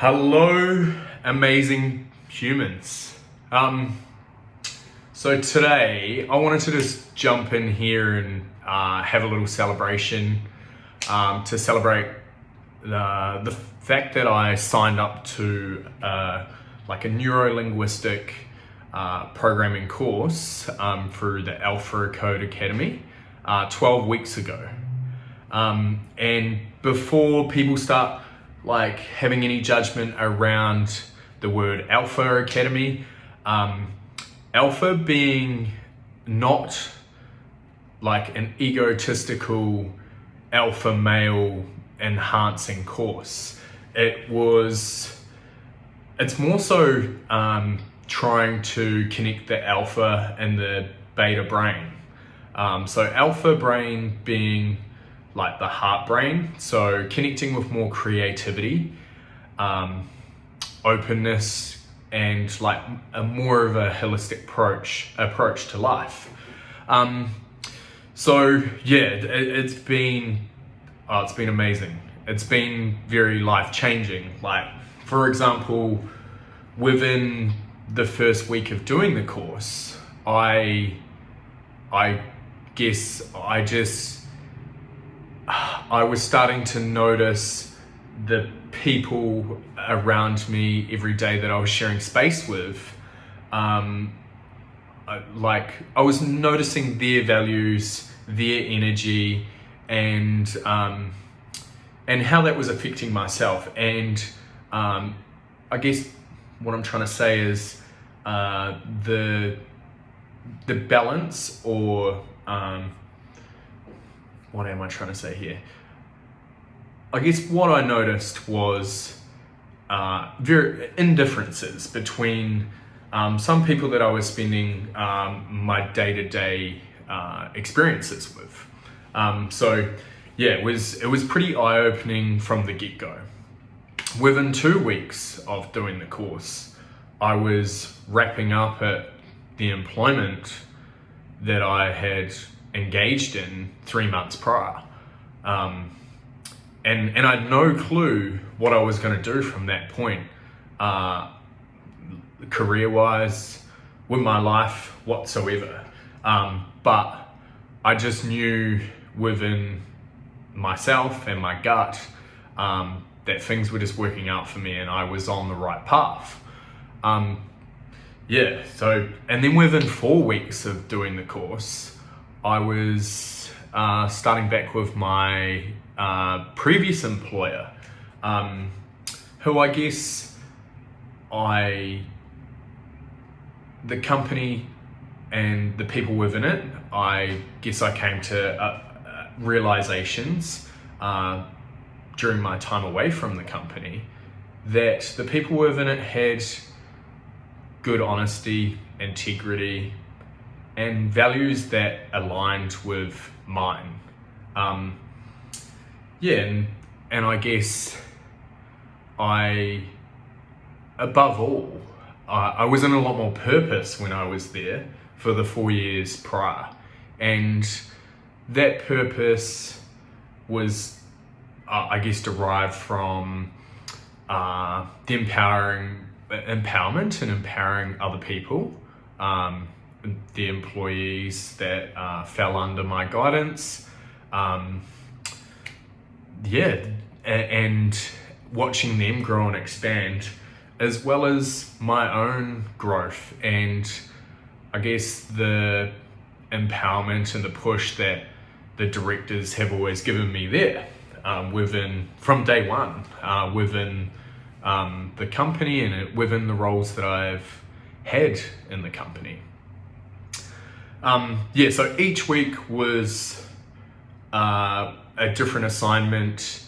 Hello, amazing humans. So today I wanted to just jump in here and have a little celebration to celebrate the fact that I signed up to like a neuro-linguistic programming course through the Alpha Code Academy 12 weeks ago. And before people start like having any judgment around the word Alpha Academy, Alpha being not like an egotistical alpha male enhancing course. It's more so trying to connect the alpha and the beta brain. So alpha brain being like the heart brain, so connecting with more creativity, openness, and like a more of a holistic approach to life. So yeah, it's been amazing. It's been very life-changing. Like, for example, within the first week of doing the course, I was starting to notice the people around me every day that I was sharing space with. I was noticing their values, their energy, and how that was affecting myself. And I guess what I'm trying to say is the balance, or what am I trying to say here? I guess what I noticed was very indifferences between some people that I was spending my day-to-day experiences with. So yeah, it was pretty eye-opening from the get-go. Within 2 weeks of doing the course, I was wrapping up at the employment that I had engaged in 3 months prior. And I had no clue what I was going to do from that point, career-wise, with my life whatsoever. But I just knew within myself and my gut that things were just working out for me and I was on the right path. So, and then within 4 weeks of doing the course, I was starting back with my previous employer, who I guess the company and the people within it, I guess I came to realizations during my time away from the company that the people within it had good honesty, integrity, and values that aligned with mine. And I guess above all, I was in a lot more purpose when I was there for the 4 years prior. And that purpose was, I guess, derived from the empowerment and empowering other people, the employees that fell under my guidance, and watching them grow and expand, as well as my own growth and I guess the empowerment and the push that the directors have always given me there from day one within the company and within the roles that I've had in the company. So each week was a different assignment,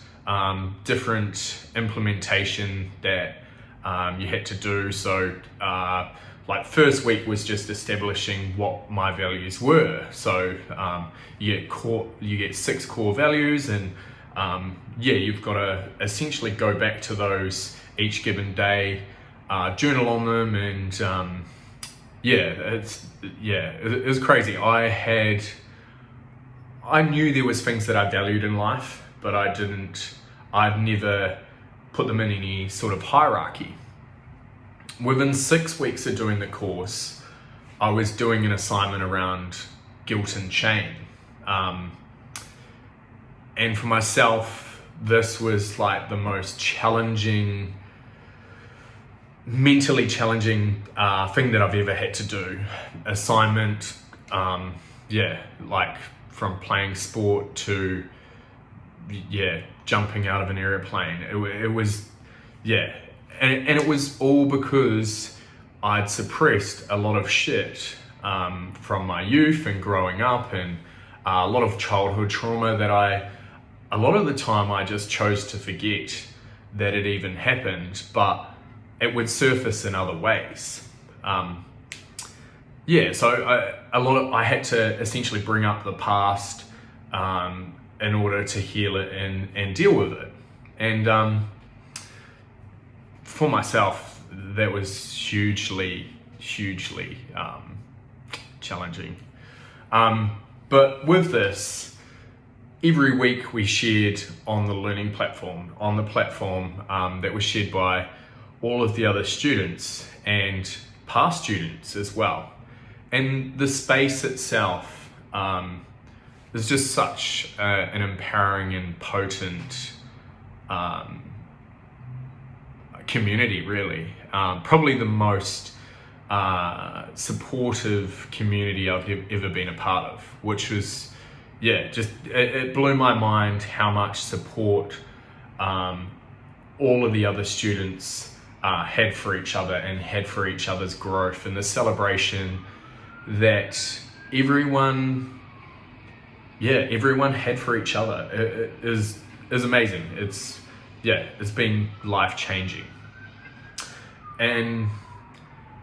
different implementation that you had to do. So like first week was just establishing what my values were. So you get 6 core values, and you've got to essentially go back to those each given day, journal on them, and it was crazy. I knew there was things that I valued in life, but I'd never put them in any sort of hierarchy. Within 6 weeks of doing the course, I was doing an assignment around guilt and shame. And for myself, this was like the most challenging, mentally challenging thing that I've ever had to do. Assignment, like from playing sport to, jumping out of an airplane. It was, and it was all because I'd suppressed a lot of shit from my youth and growing up, and a lot of childhood trauma that a lot of the time I just chose to forget that it even happened, but it would surface in other ways. So I had to essentially bring up the past in order to heal it and deal with it. And for myself, that was hugely challenging. But with this, every week we shared on the learning platform, that was shared by all of the other students and past students as well. And the space itself is just such an empowering and potent community, really. Probably the most supportive community I've ever been a part of, which was, it blew my mind how much support all of the other students had for each other and had for each other's growth, and the celebration that everyone had for each other. It is amazing. It's been life-changing. And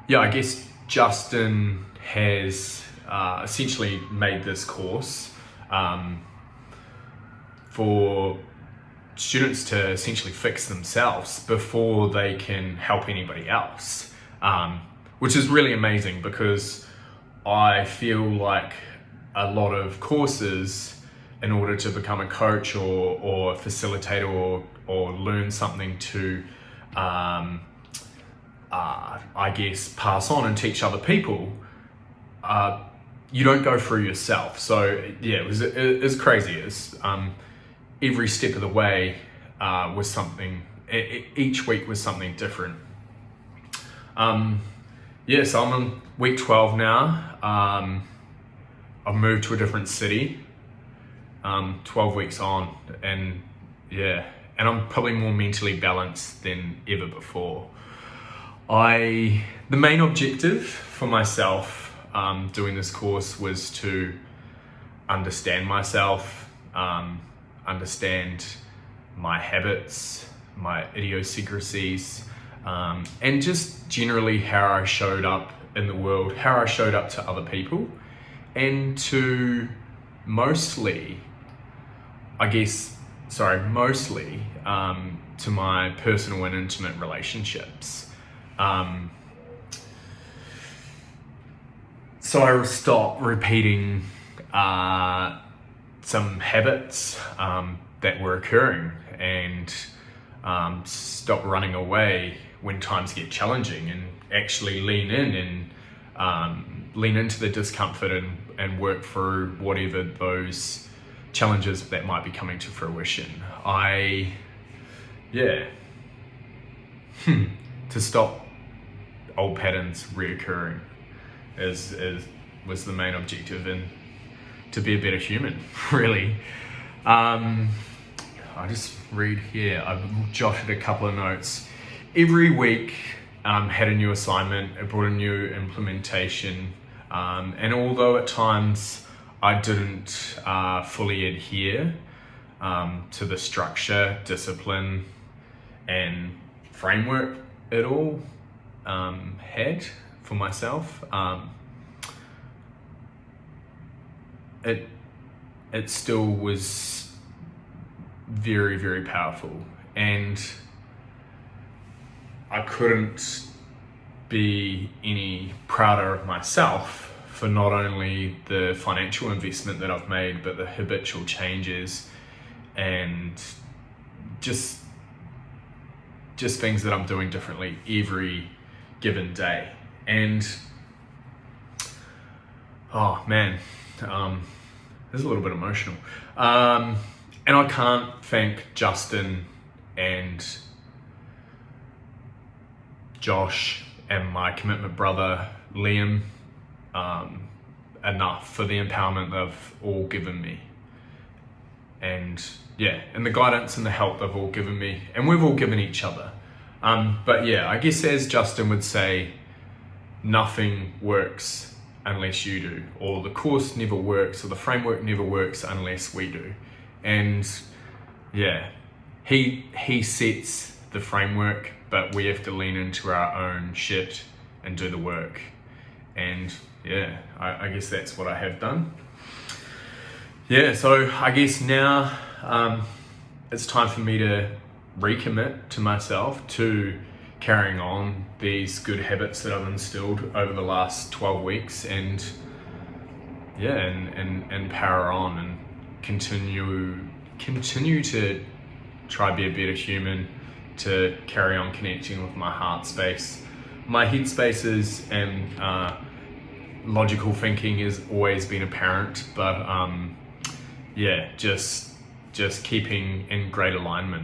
I guess Justin has essentially made this course for students to essentially fix themselves before they can help anybody else, which is really amazing, because I feel like a lot of courses, in order to become a coach or a facilitator or learn something to I guess pass on and teach other people, you don't go through yourself. So it was crazy. It's every step of the way was something. Each week was something different. So I'm on week 12 now. I've moved to a different city. 12 weeks on, and I'm probably more mentally balanced than ever before. The main objective for myself doing this course was to understand myself, understand my habits, my idiosyncrasies, and just generally how I showed up in the world, how I showed up to other people, and to mostly to my personal and intimate relationships. So I stopped repeating some habits that were occurring, and stop running away when times get challenging, and actually lean in and lean into the discomfort and work through whatever those challenges that might be coming to fruition. To stop old patterns reoccurring was the main objective, and to be a better human, really. I just read here, I've jotted a couple of notes. Every week had a new assignment, it brought a new implementation, and although at times I didn't fully adhere to the structure, discipline, and framework it all had for myself, it still was very, very powerful, and I couldn't be any prouder of myself for not only the financial investment that I've made, but the habitual changes and just just things that I'm doing differently every given day. And oh man, this is a little bit emotional. And I can't thank Justin and Josh and my commitment brother Liam enough for the empowerment they've all given me, and the guidance and the help they've all given me, and we've all given each other. But yeah, I guess as Justin would say, nothing works unless you do, or the course never works, or the framework never works unless we do. And yeah, he sets the framework, but we have to lean into our own shit and do the work. And yeah, I guess that's what I have done. Yeah, so I guess now it's time for me to recommit to myself to carrying on these good habits that I've instilled over the last 12 weeks, and power on and continue to try be a better human, to carry on connecting with my heart space. My head spaces and logical thinking has always been apparent, but just keeping in great alignment.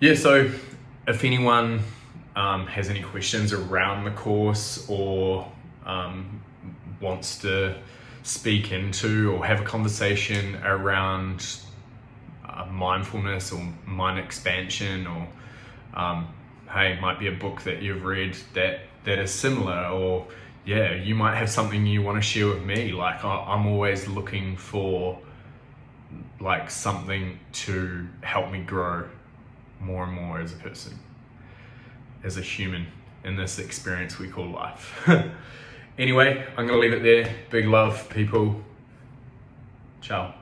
Yeah, so if anyone has any questions around the course, or wants to speak into or have a conversation around mindfulness or mind expansion, or hey, it might be a book that you've read that is similar, or yeah, you might have something you want to share with me. Like I'm always looking for like something to help me grow more and more as a person, as a human in this experience we call life. Anyway, I'm gonna leave it there. Big love, people. Ciao.